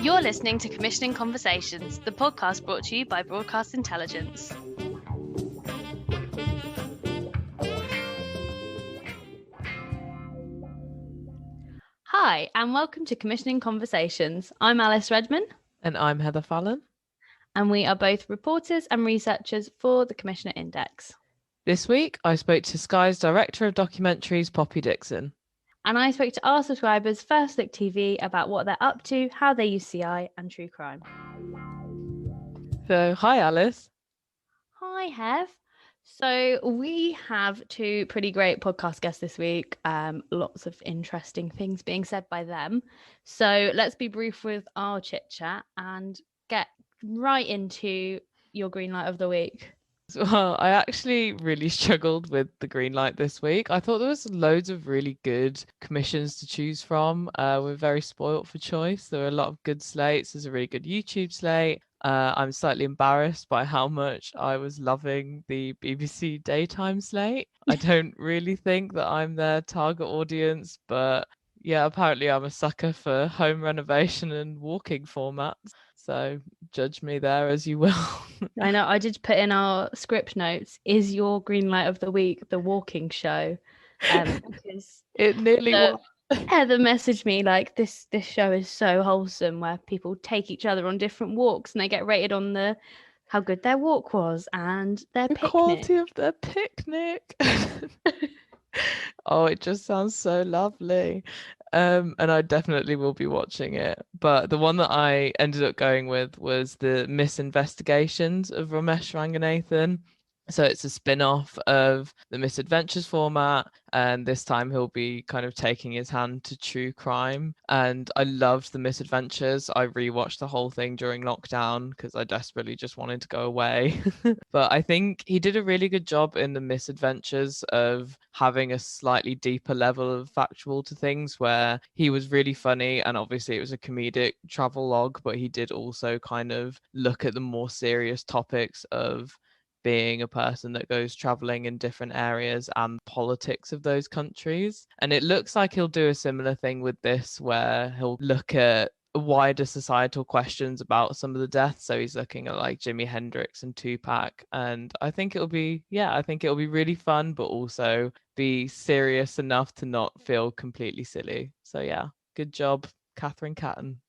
You're listening to Commissioning Conversations, the podcast brought to you by Broadcast Intelligence. Hi, and welcome to Commissioning Conversations. I'm Alice Redman. And I'm Heather Fallon. And we are both reporters and researchers for the Commissioner Index. This week, I spoke to Sky's Director of Documentaries, Poppy Dixon. And I spoke to our subscribers, First Look TV, about what they're up to, how they use CI and true crime. So, hi, Alice. Hi, Hev. So we have two pretty great podcast guests this week. Lots of interesting things being said by them. So let's be brief with our chit chat and get right into your green light of the week. Well, I actually really struggled with the green light this week. I thought there was loads of really good commissions to choose from. We're very spoilt for choice. There are a lot of good slates. There's a really good YouTube slate. I'm slightly embarrassed by how much I was loving the BBC daytime slate. I don't really think that I'm their target audience, but yeah, apparently I'm a sucker for home renovation and walking formats. So judge me there as you will. I know, I did put in our script notes, is your green light of the week the walking show? Because it nearly was. Heather messaged me like this show is so wholesome, where people take each other on different walks and they get rated on how good their walk was and the picnic. Quality of their picnic. Oh, it just sounds so lovely. And I definitely will be watching it. But the one that I ended up going with was the Misinvestigations of Ramesh Ranganathan. So it's a spin-off of the Misadventures format, and this time he'll be kind of taking his hand to true crime. And I loved the Misadventures. I rewatched the whole thing during lockdown because I desperately just wanted to go away. But I think he did a really good job in the Misadventures of having a slightly deeper level of factual to things, where he was really funny, and obviously it was a comedic travel log, but he did also kind of look at the more serious topics of being a person that goes traveling in different areas and politics of those countries. And it looks like he'll do a similar thing with this, where he'll look at wider societal questions about some of the deaths. So he's looking at like Jimi Hendrix and Tupac. And I think it'll be really fun, but also be serious enough to not feel completely silly. So yeah, good job, Catherine Catton.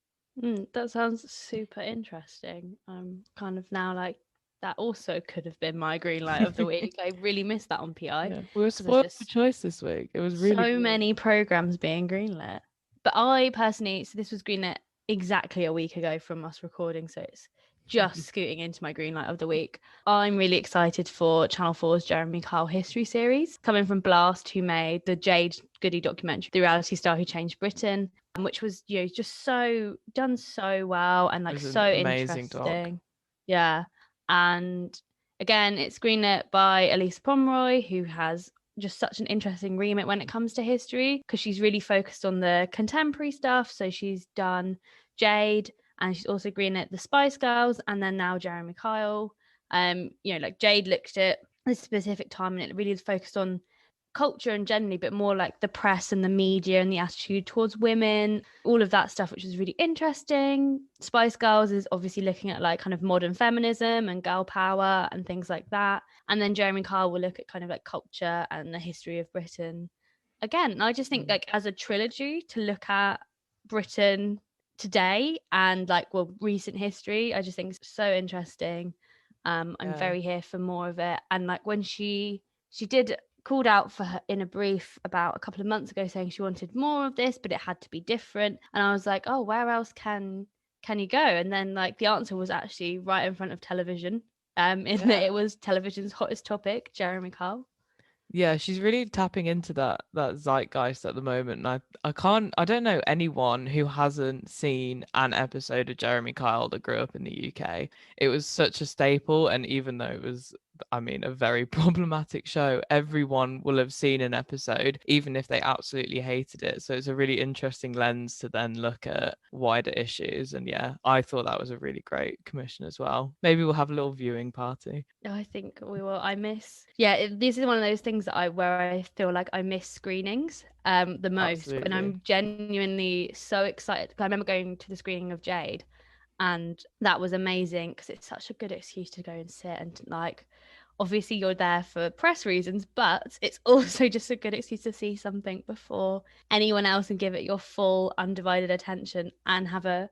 That sounds super interesting. I'm kind of now like, that also could have been my green light of the week. I really missed that on PI. Yeah, we were spoiled for choice this week. It was really so good. many programs being greenlit. But I personally, so this was greenlit exactly a week ago from us recording, so it's just scooting into my green light of the week. I'm really excited for Channel 4's Jeremy Kyle history series, coming from Blast, who made the Jade Goody documentary, The Reality Star Who Changed Britain, which was, you know, just done so well and like so interesting. Doc. Yeah. And again, it's greenlit by Elisa Pomeroy, who has just such an interesting remit when it comes to history, because she's really focused on the contemporary stuff. So she's done Jade, and she's also greenlit the Spice Girls, and then now Jeremy Kyle. You know, like Jade looked at this specific time, and it really is focused on culture and generally, but more like the press and the media and the attitude towards women, all of that stuff, which is really interesting. Spice Girls is obviously looking at like kind of modern feminism and girl power and things like that. And then Jeremy Kyle will look at kind of like culture and the history of Britain. Again, I just think like as a trilogy to look at Britain today and like, well, recent history, I just think it's so interesting. I'm very here for more of it. And like when she called out for her in a brief about a couple of months ago, saying she wanted more of this, but it had to be different. And I was like, oh, where else can you go? And then like the answer was actually right in front of television, that it was television's hottest topic, Jeremy Kyle. Yeah, she's really tapping into that zeitgeist at the moment. And I don't know anyone who hasn't seen an episode of Jeremy Kyle that grew up in the UK. It was such a staple, and even though it was, I mean, a very problematic show, everyone will have seen an episode, even if they absolutely hated it. So it's a really interesting lens to then look at wider issues. And yeah, I thought that was a really great commission as well. Maybe we'll have a little viewing party. I think we will. This is one of those things where I feel like I miss screenings the most, and Absolutely. I'm genuinely so excited. I remember going to the screening of Jade, and that was amazing because it's such a good excuse to go and sit and like, obviously you're there for press reasons, but it's also just a good excuse to see something before anyone else and give it your full undivided attention and have a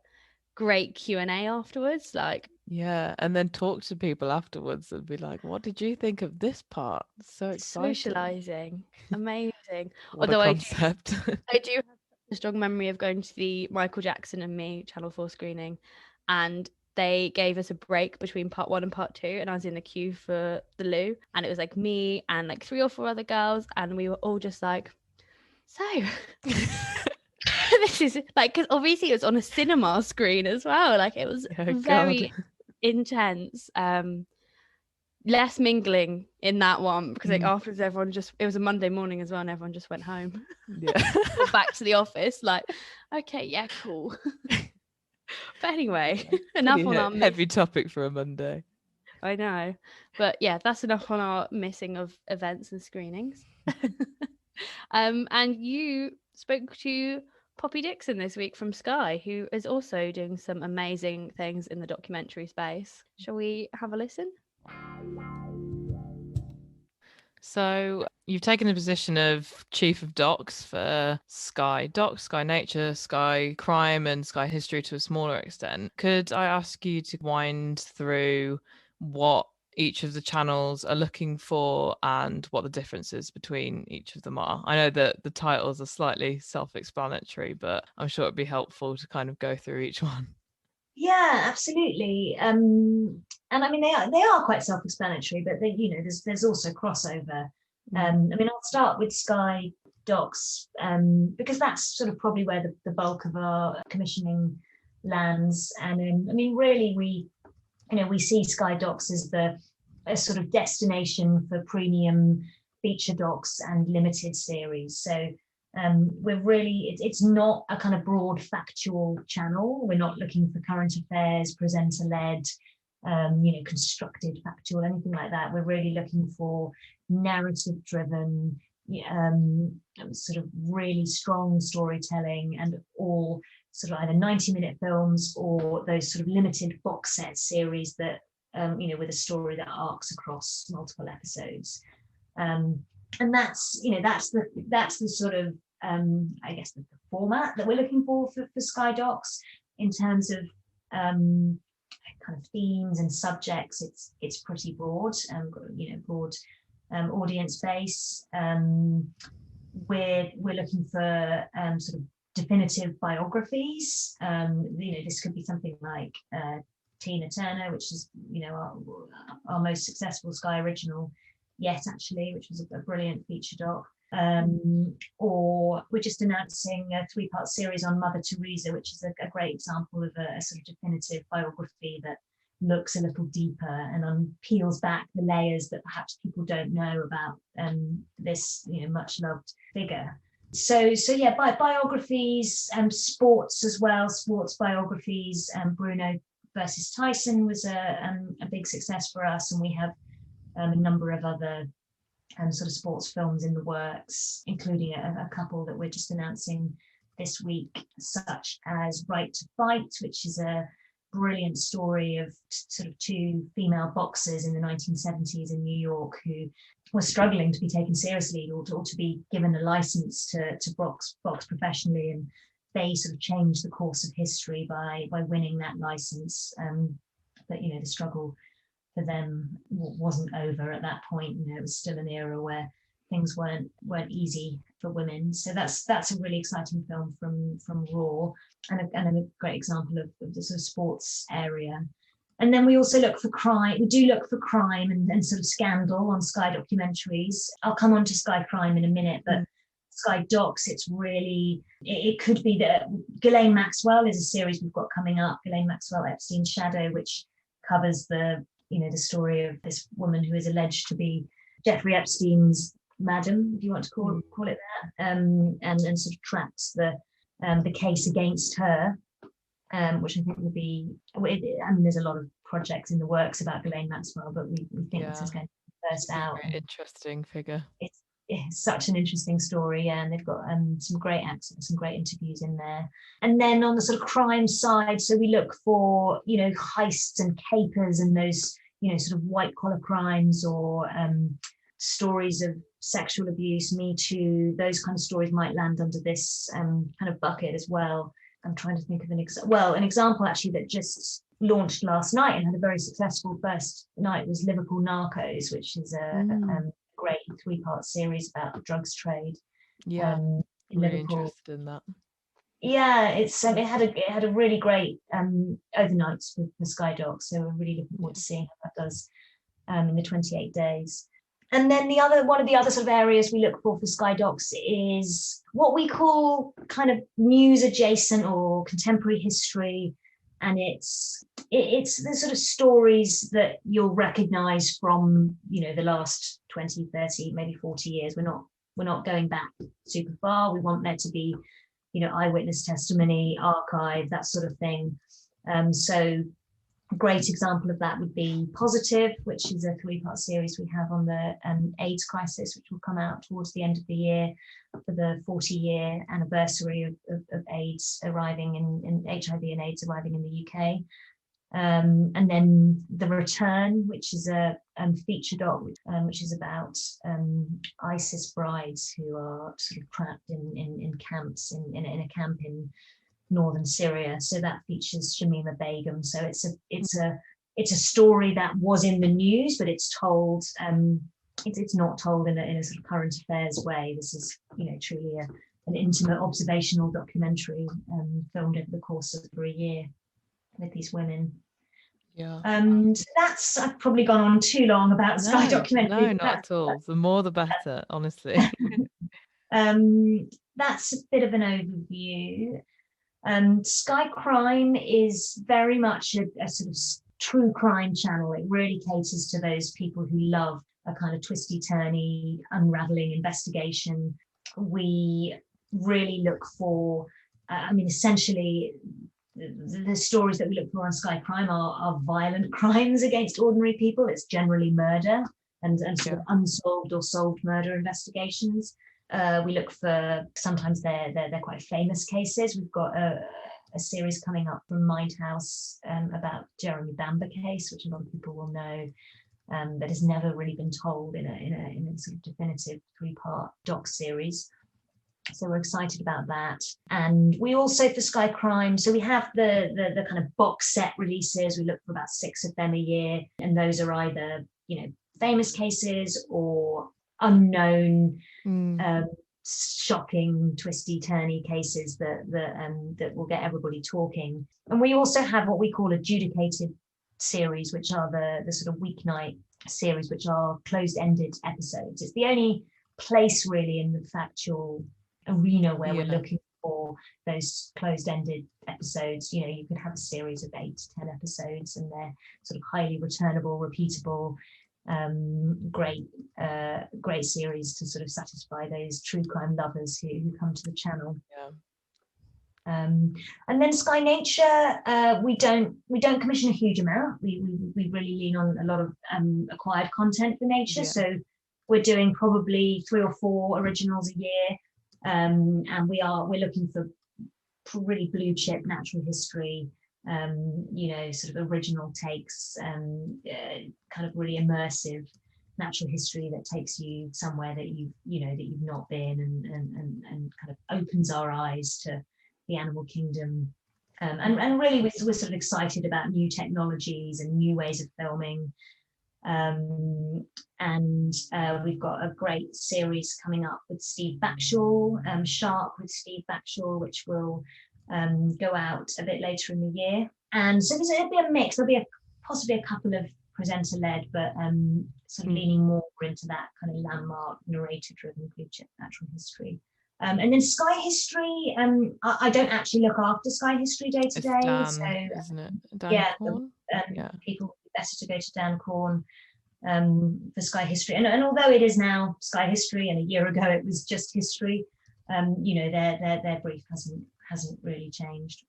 great Q&A afterwards. Like, Yeah, and then talk to people afterwards and be like, what did you think of this part? So exciting. socializing, amazing. What a Although concept. I do have a strong memory of going to the Michael Jackson and Me Channel 4 screening, and they gave us a break between part one and part two, and I was in the queue for the loo, and it was like me and like 3 or 4 other girls, and we were all just like, so this is like, because obviously it was on a cinema screen as well, like it was Oh God. very intense. Less mingling in that one because like Mm, afterwards it was a Monday morning as well, and everyone just went home yeah. or back to the office like, okay, yeah, cool. But anyway, enough Pretty on our miss. heavy topic for a Monday. I know, but yeah, that's enough on our missing of events and screenings. And you spoke to Poppy Dixon this week from Sky, who is also doing some amazing things in the documentary space. Shall we have a listen? So you've taken the position of chief of docs for Sky Docs, Sky Nature, Sky Crime, and Sky History to a smaller extent. Could I ask you to wind through what each of the channels are looking for and what the differences between each of them are? I know that the titles are slightly self-explanatory, but I'm sure it'd be helpful to kind of go through each one. Yeah, absolutely. And I mean, they are quite self-explanatory, but there's also crossover. I mean, I'll start with Sky Docs because that's sort of probably where the bulk of our commissioning lands. And I mean, really, we see Sky Docs as a sort of destination for premium feature docs and limited series. So we're really, it's not a kind of broad factual channel. We're not looking for current affairs, presenter led, constructed factual, anything like that. We're really looking for narrative driven, sort of really strong storytelling, and all sort of either 90-minute films or those sort of limited box set series that, with a story that arcs across multiple episodes. And that's the sort of I guess the format that we're looking for Sky Docs in terms of kind of themes and subjects. It's pretty broad, broad audience base. We're looking for sort of definitive biographies. This could be something like Tina Turner, which is our most successful Sky original yet, actually, which was a brilliant feature doc. Or we're just announcing a 3-part series on Mother Teresa, which is a great example of a sort of definitive biography that looks a little deeper and peels back the layers that perhaps people don't know about this much loved figure. So yeah, biographies, sports as well, sports biographies. Bruno versus Tyson was a big success for us, and we have a number of other sort of sports films in the works, including a couple that we're just announcing this week, such as Right to Fight, which is a brilliant story of sort of 2 female boxers in the 1970s in New York who were struggling to be taken seriously or to be given a license to box professionally, and they sort of changed the course of history by winning that license. But the struggle for them wasn't over at that point. It was still an era where things weren't easy for women. So that's a really exciting film from Raw, and a great example of the sort of sports area. And then we also look for crime. We do look for crime and sort of scandal on Sky Documentaries. I'll come on to Sky Crime in a minute, but Sky Docs, it could be that Ghislaine Maxwell is a series we've got coming up, Ghislaine Maxwell, Epstein's Shadow, which covers the story of this woman who is alleged to be Jeffrey Epstein's madam, if you want to call it that, and sort of tracks the case against her. which I think will be. I mean, there's a lot of projects in the works about Ghislaine Maxwell, but we think this is going to be the first out. Very interesting figure. It's such an interesting story, and they've got some great accents, some great interviews in there. And then on the sort of crime side, so we look for, you know, heists and capers and those, you know, sort of white collar crimes, or stories of sexual abuse, Me Too. Those kind of stories might land under this kind of bucket as well. I'm trying to think of an example actually that just launched last night and had a very successful first night was Liverpool Narcos, which is a great 3-part series about the drugs trade. In really Liverpool. Interested in that. Yeah, it had a really great overnights with the Sky Docs, so we're really looking forward to seeing how that does in the 28 days. And then one of the other sort of areas we look for Sky Docs is what we call kind of news adjacent or contemporary history. And it's the sort of stories that you'll recognize from, you know, the last 20, 30, maybe 40 years. We're not going back super far. We want there to be, you know, eyewitness testimony, archive, that sort of thing. So a great example of that would be Positive, which is a 3-part series we have on the AIDS crisis, which will come out towards the end of the year for the 40-year anniversary of AIDS arriving in HIV and AIDS arriving in the UK. And then The Return, which is a feature doc, which is about ISIS brides who are sort of trapped in camps, in a camp in northern Syria. So that features Shamima Begum. So it's a story that was in the news, but it's told. It's not told in a sort of current affairs way. This is, you know, truly an intimate observational documentary filmed over the course of a year with these women. Yeah. That's, I've probably gone on too long about Sky Documentaries. No, not at all. The more the better, honestly. That's a bit of an overview. Sky Crime is very much a sort of true crime channel. It really caters to those people who love a kind of twisty-turny, unraveling investigation. We really look for, essentially, the stories that we look for on Sky Crime are violent crimes against ordinary people. It's generally murder and sort of unsolved or solved murder investigations. We look for, sometimes they're quite famous cases. We've got a series coming up from Mindhouse about Jeremy Bamber case, which a lot of people will know, that has never really been told in a sort of definitive 3-part doc series. So we're excited about that. And we also, for Sky Crime, so we have the kind of box set releases. We look for about 6 of them a year, and those are either, you know, famous cases or unknown, shocking, twisty, turny cases that will get everybody talking. And we also have what we call adjudicated series, which are the sort of weeknight series, which are closed-ended episodes. It's the only place really in the Factual arena where we're looking for those closed-ended episodes. You know, you could have a series of 8 to 10 episodes, and they're sort of highly returnable, repeatable, great series to sort of satisfy those true crime lovers who come to the channel. And then Sky Nature, we don't commission a huge amount. We really lean on a lot of acquired content for Nature. So we're doing probably 3 or 4 originals a year, and we're looking for really blue chip natural history, you know, sort of original takes, kind of really immersive natural history that takes you somewhere that you've not been, and kind of opens our eyes to the animal kingdom. And really we're sort of excited about new technologies and new ways of filming. And we've got a great series coming up with Steve Factual, Shark with Steve Factual, which will go out a bit later in the year. And so it'll be a mix. There'll be possibly a couple of presenter-led, but sort of leaning more into that kind of landmark, narrator-driven blue chip natural history. And then Sky History, I don't actually look after Sky History day to day. Dan, so isn't it? Dan Corn? People would be better to go to Dan Corn for Sky History. And although it is now Sky History, and a year ago it was just history, you know, their brief hasn't really changed.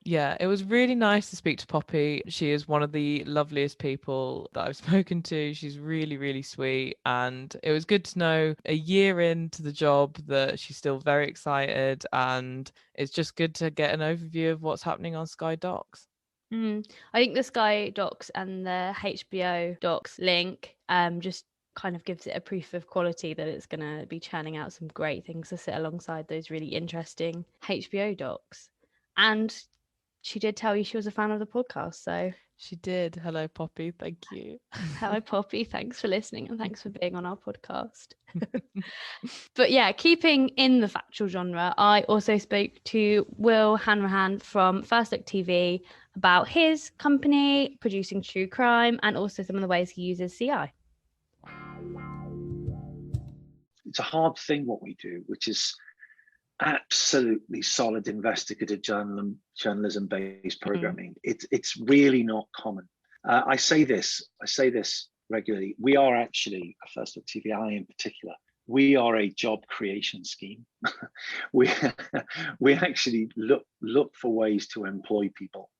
Yeah, it was really nice to speak to Poppy. She is one of the loveliest people that I've spoken to. She's really, really sweet. And it was good to know a year into the job that she's still very excited. And it's just good to get an overview of what's happening on Sky Docs. I think the Sky Docs and the HBO Docs link just kind of gives it a proof of quality that it's going to be churning out some great things to sit alongside those really interesting HBO Docs. And she did tell you she was a fan of the podcast, so She did. Hello, Poppy. Thank you. hello, Poppy. Thanks for listening and thanks for being on our podcast. But yeah, keeping in the factual genre, I also spoke to Will Hanrahan from First Look TV about his company producing true crime and also some of the ways he uses CI. It's a hard thing what we do, which is absolutely solid investigative journalism based programming. It's really not common. I say this regularly. We are actually, First Look TV, I in particular, we are a job creation scheme. we actually look for ways to employ people,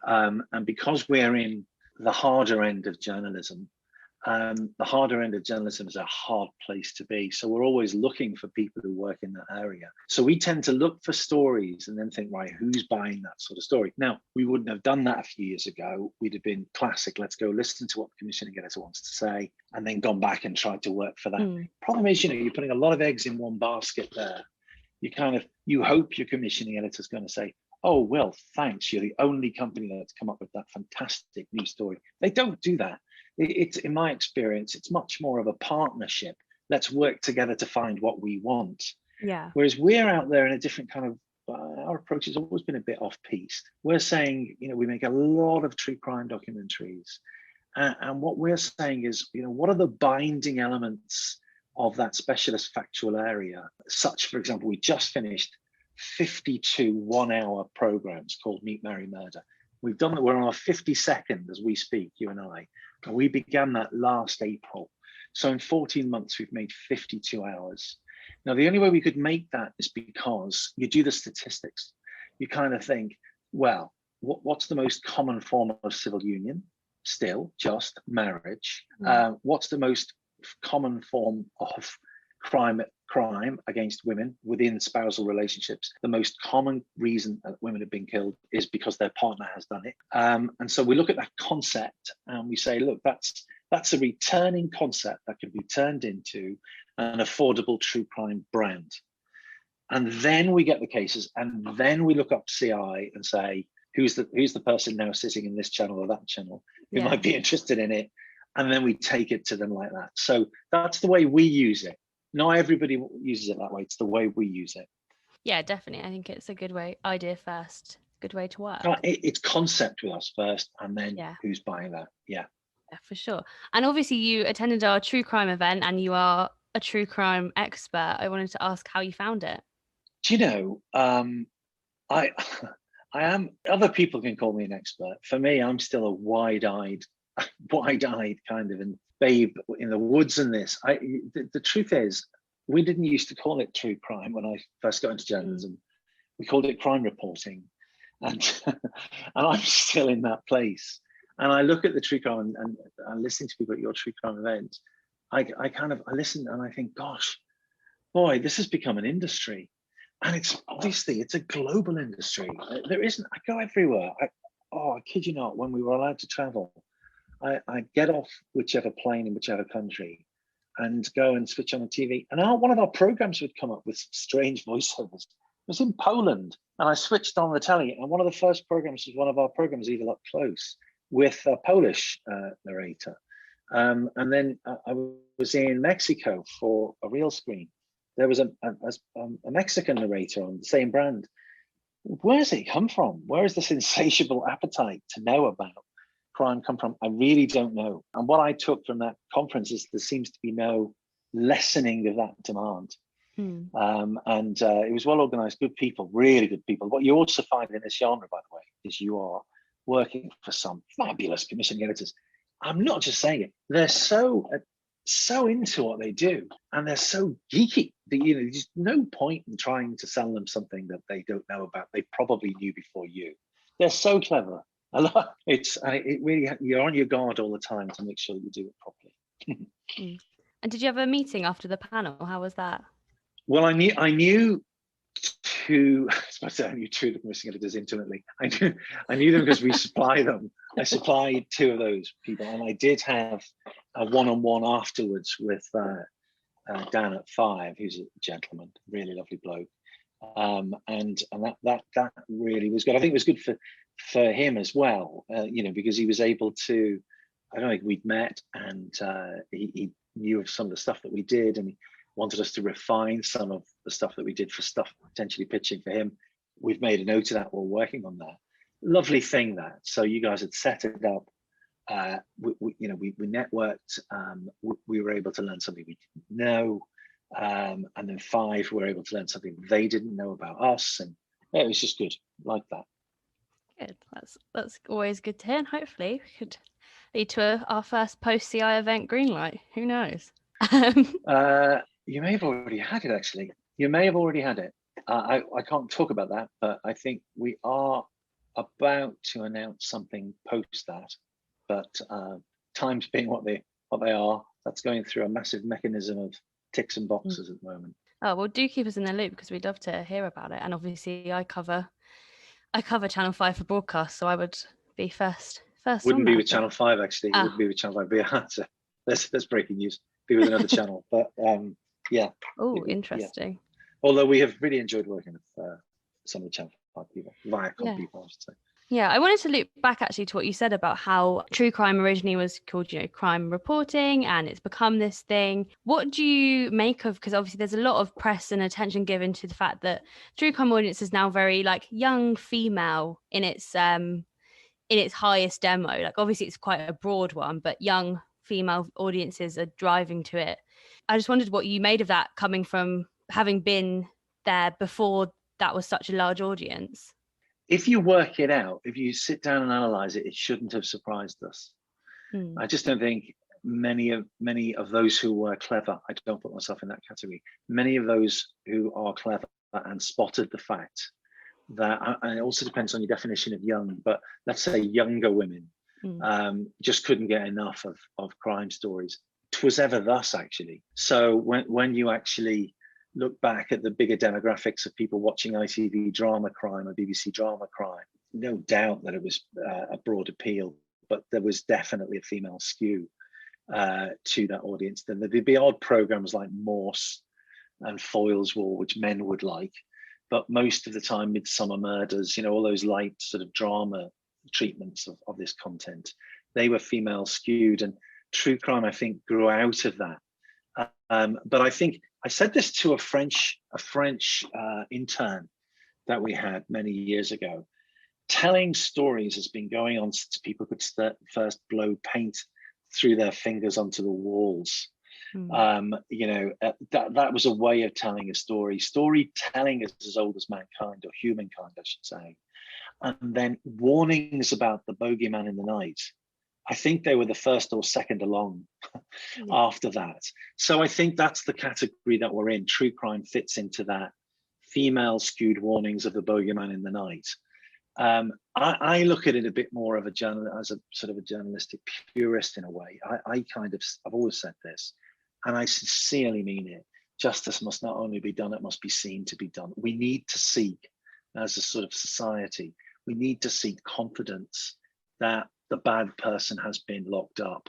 and because we're in the harder end of journalism, the harder end of journalism is a hard place to be. So we're always looking for people who work in that area. So we tend to look for stories and then think, right, who's buying that sort of story? Now, we wouldn't have done that a few years ago. We'd have been classic, let's go listen to what the commissioning editor wants to say, and then gone back and tried to work for that. Problem is, you're putting a lot of eggs in one basket there. You hope your commissioning editor is going to say, oh, well, thanks, you're the only company that's come up with that fantastic new story. They don't do that. It's, in my experience, it's much more of a partnership. Let's work together to find what we want. Yeah. Whereas we're out there in a different kind of, our approach has always been a bit off-piste. We're saying, we make a lot of true crime documentaries. And what we're saying is, what are the binding elements of that specialist factual area? Such, for example, we just finished 52 one-hour programs called Meet, Marry, Murder. We've done that. We're on our 52nd as we speak, you and I. And we began that last April. So in 14 months, we've made 52 hours. Now, the only way we could make that is because you do the statistics. You kind of think, well, what's the most common form of civil union? Still, just marriage. What's the most common form of crime against women within spousal relationships? The most common reason that women have been killed is because their partner has done it. And so we look at that concept and we say, look, that's a returning concept that can be turned into an affordable true crime brand. And then we get the cases, and then we look up CI and say, who's the person now sitting in this channel or that channel who might be interested in it? And then we take it to them like that. So that's the way we use it. Not everybody uses it that way. It's the way we use it. Yeah, definitely. I think it's a good way. Idea first. Good way to work. It's concept with us first, and then who's buying that? Yeah, for sure. And obviously you attended our true crime event and you are a true crime expert. I wanted to ask how you found it. Do you know, I am, other people can call me an expert. For me, I'm still a wide-eyed kind of babe in the woods in this. The truth is, we didn't used to call it true crime when I first got into journalism. We called it crime reporting, and and I'm still in that place. And I look at the true crime and listening to people at your true crime event, I listen and I think, gosh, boy, this has become an industry, and it's a global industry. There isn't. I go everywhere. I kid you not. When we were allowed to travel, I get off whichever plane in whichever country and go and switch on the TV. And one of our programs would come up with strange voiceovers. It was in Poland, and I switched on the telly, and one of the first programs was one of our programs, Evil Up Close, with a Polish narrator. And then I was in Mexico for a real screen. There was a Mexican narrator on the same brand. Where does it come from? Where is this insatiable appetite to know about crime come from? I really don't know. And what I took from that conference is there seems to be no lessening of that demand. And it was well organized, good people, really good people. What you also find in this genre, by the way, is you are working for some fabulous commissioning editors. I'm not just saying it. They're so so into what they do, and they're so geeky that, you know, there's just no point in trying to sell them something that they don't know about. They probably knew before you. They're so clever. It really, you're on your guard all the time to make sure you do it properly. And did you have a meeting after the panel? How was that? Well, I knew I knew two of the commission editors intimately. I knew them because we supply them. I supplied two of those people, and I did have a one-on-one afterwards with Dan at 5, who's a gentleman, really lovely bloke, and that really was good. I think it was good for him as well, you know, because he was able to. I don't think we'd met, and he knew of some of the stuff that we did, and he wanted us to refine some of the stuff that we did for stuff potentially pitching for him. We've made a note of that. We're working on that. Lovely thing that. So you guys had set it up. We networked. We were able to learn something we didn't know, and then 5 were able to learn something they didn't know about us, and yeah, it was just good, like that. Good. That's always good to hear. And hopefully we could lead to our first post CI event greenlight. Who knows? You may have already had it, actually. You may have already had it. I can't talk about that, but I think we are about to announce something post that. But times being what they are, that's going through a massive mechanism of ticks and boxes at the moment. Oh, well, do keep us in the loop, because we'd love to hear about it. And obviously I cover Channel 5 for broadcast, so I would be first. Wouldn't be with Channel 5, actually. It wouldn't be with Channel 5. That's breaking news. Be with another channel, but yeah. Oh, interesting. Yeah. Although we have really enjoyed working with some of the Channel 5 people, Viacom people, I should say. Yeah, I wanted to loop back actually to what you said about how true crime originally was called, you know, crime reporting, and it's become this thing. What do you make of, because obviously there's a lot of press and attention given to the fact that true crime audience is now very like young female in its highest demo. Like obviously it's quite a broad one, but young female audiences are driving to it. I just wondered what you made of that, coming from having been there before that was such a large audience. If you work it out, if you sit down and analyze it, it shouldn't have surprised us. I just don't think many of those who were clever, I don't put myself in that category, many of those who are clever and spotted the fact that, and it also depends on your definition of young, but let's say younger women just couldn't get enough of crime stories. 'Twas ever thus, actually. So when you actually look back at the bigger demographics of people watching ITV drama crime or BBC drama crime, no doubt that it was a broad appeal, but there was definitely a female skew to that audience. Then there'd be odd programs like Morse and Foyle's War, which men would like, but most of the time, Midsummer Murders, you know, all those light sort of drama treatments of this content, they were female skewed, and true crime, I think, grew out of that. But I think I said this to a French intern that we had many years ago. Telling stories has been going on since people could first blow paint through their fingers onto the walls. You know, that was a way of telling a story. Storytelling is as old as mankind, or humankind, I should say. And then warnings about the bogeyman in the night, I think they were the first or second along after that. So I think that's the category that we're in. True crime fits into that female skewed warnings of the bogeyman in the night. I look at it a bit more of as a sort of a journalistic purist in a way. I've always said this, and I sincerely mean it. Justice must not only be done, it must be seen to be done. We need to seek, as a sort of society, we need to seek confidence that the bad person has been locked up.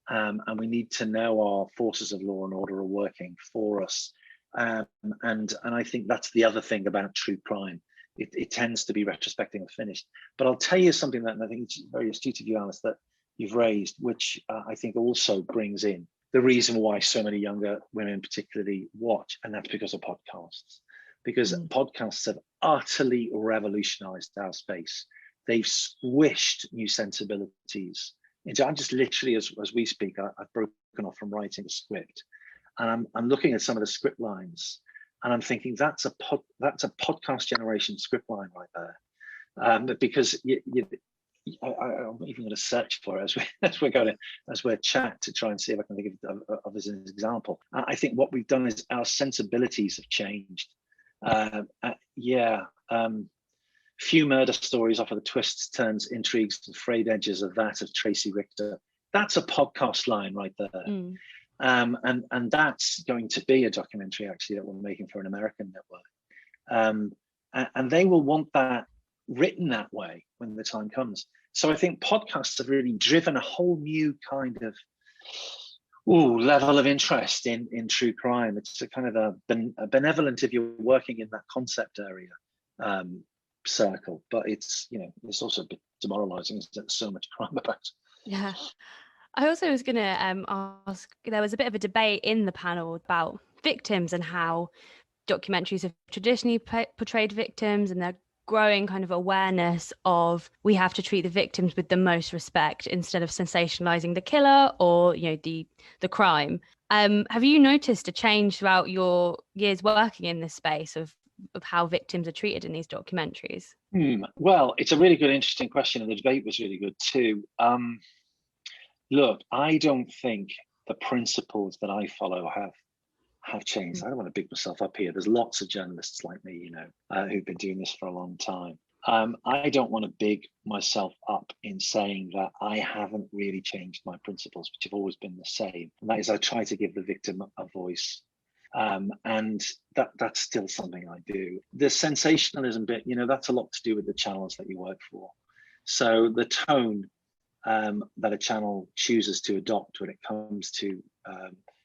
And we need to know our forces of law and order are working for us. And I think that's the other thing about true crime. It tends to be retrospective and finished. But I'll tell you something that I think is very astute of you, Alice, that you've raised, which I think also brings in the reason why so many younger women particularly watch, and that's because of podcasts. Because podcasts have utterly revolutionized our space. They've squished new sensibilities into, I'm just literally, as we speak, I've broken off from writing a script, and I'm looking at some of the script lines, and I'm thinking that's a podcast generation script line right there. Because I'm even going to search for it as we're chat to try and see if I can think of as an example. I think what we've done is our sensibilities have changed. Few murder stories offer the twists, turns, intrigues, and frayed edges of that of Tracy Richter. That's a podcast line right there. And that's going to be a documentary actually that we're making for an American network. And they will want that written that way when the time comes. So I think podcasts have really driven a whole new kind of level of interest in true crime. It's a kind of a benevolent if you're working in that concept area circle, but it's also a bit demoralizing. There's so much crime about. Yeah. I also was going to ask, there was a bit of a debate in the panel about victims and how documentaries have traditionally portrayed victims, and their growing kind of awareness of we have to treat the victims with the most respect instead of sensationalizing the killer or the crime. Have you noticed a change throughout your years working in this space of how victims are treated in these documentaries? Well, it's a really good, interesting question, and the debate was really good too. Look, I don't think the principles that I follow have changed. I don't want to big myself up here. There's lots of journalists like me, who've been doing this for a long time. I don't want to big myself up in saying that I haven't really changed my principles, which have always been the same. And that is, I try to give the victim a voice. And that's still something I do. The sensationalism bit, that's a lot to do with the channels that you work for. So the tone that a channel chooses to adopt when it comes to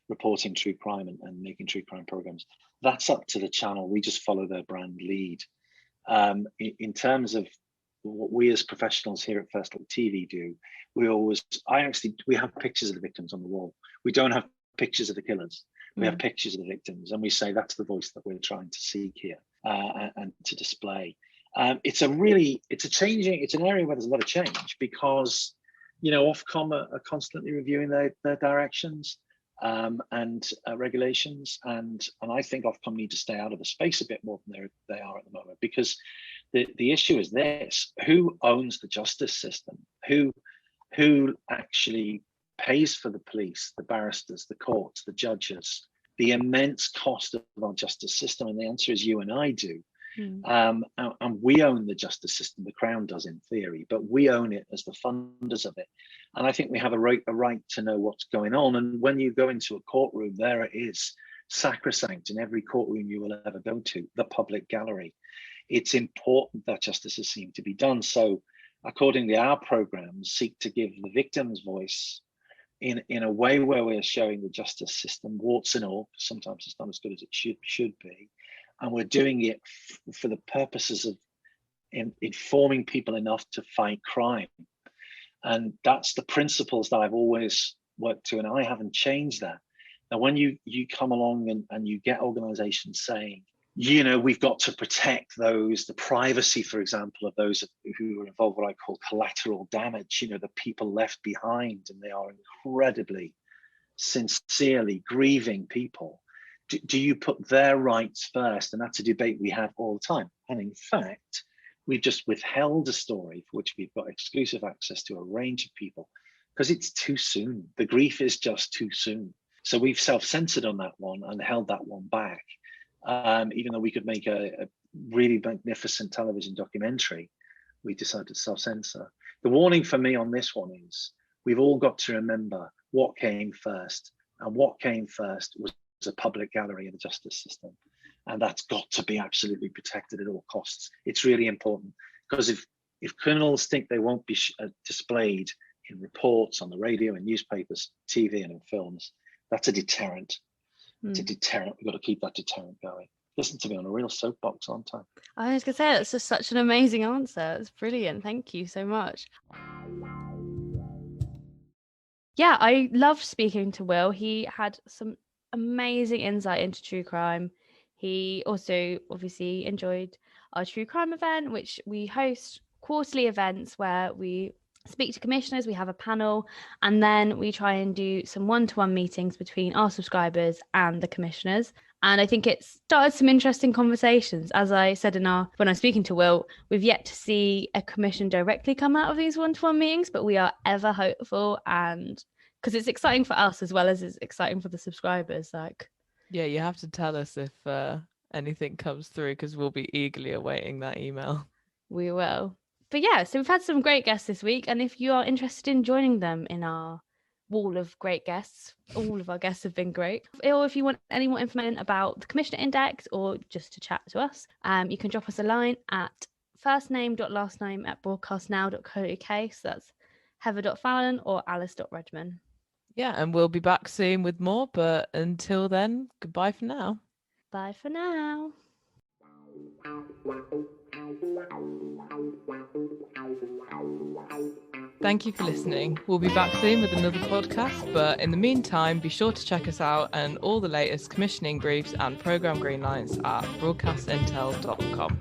reporting true crime and making true crime programs, that's up to the channel. We just follow their brand lead. In terms of what we as professionals here at First Look TV do, we have pictures of the victims on the wall. We don't have pictures of the killers. We have pictures of the victims, and we say that's the voice that we're trying to seek here and to display. It's an area where there's a lot of change because, Ofcom are constantly reviewing their directions and regulations, and I think Ofcom need to stay out of the space a bit more than they are at the moment, because the issue is this: who owns the justice system? Who actually pays for the police, the barristers, the courts, the judges, the immense cost of our justice system? And the answer is you and I do. And we own the justice system. The Crown does in theory, but we own it as the funders of it. And I think we have a right to know what's going on. And when you go into a courtroom, there it is, sacrosanct in every courtroom you will ever go to, the public gallery. It's important that justice is seen to be done. So accordingly, our programs seek to give the victim's voice in a way where we're showing the justice system, warts and all. Sometimes it's not as good as it should be. And we're doing it for the purposes of informing people enough to fight crime. And that's the principles that I've always worked to, and I haven't changed that. Now, when you come along and you get organizations saying, we've got to protect the privacy, for example, of those who are involved, what I call collateral damage, the people left behind, and they are incredibly, sincerely grieving people. Do you put their rights first? And that's a debate we have all the time. And in fact, we've just withheld a story for which we've got exclusive access to a range of people because it's too soon. The grief is just too soon. So we've self-censored on that one and held that one back. Even though we could make a really magnificent television documentary, we decided to self-censor. The warning for me on this one is we've all got to remember what came first. And what came first was a public gallery in the justice system. And that's got to be absolutely protected at all costs. It's really important because if criminals think they won't be displayed in reports, on the radio, in newspapers, TV, and in films, that's a deterrent. It's a deterrent. We've got to keep that deterrent going. Listen to me on a real soapbox on time. I was going to say, that's just such an amazing answer. It's brilliant. Thank you so much. Yeah, I loved speaking to Will. He had some amazing insight into true crime. He also obviously enjoyed our true crime event, which we host quarterly events where we speak to commissioners. We have a panel, and then we try and do some one-to-one meetings between our subscribers and the commissioners. And I think it started some interesting conversations. As I said when I'm speaking to Will, we've yet to see a commission directly come out of these one-to-one meetings, but we are ever hopeful, and because it's exciting for us as well as it's exciting for the subscribers. Like, yeah, you have to tell us if anything comes through, because we'll be eagerly awaiting that email. We will. But yeah, so we've had some great guests this week, and if you are interested in joining them in our wall of great guests, all of our guests have been great. Or if you want any more information about the Commissioner Index or just to chat to us, you can drop us a line at firstname.lastname@broadcastnow.co.uk. So that's Heather.Fallon or Alice.Redman. Yeah, and we'll be back soon with more, but until then, goodbye for now. Bye for now. Thank you for listening. We'll be back soon with another podcast, but in the meantime, be sure to check us out and all the latest commissioning briefs and programme green lights at broadcastintel.com.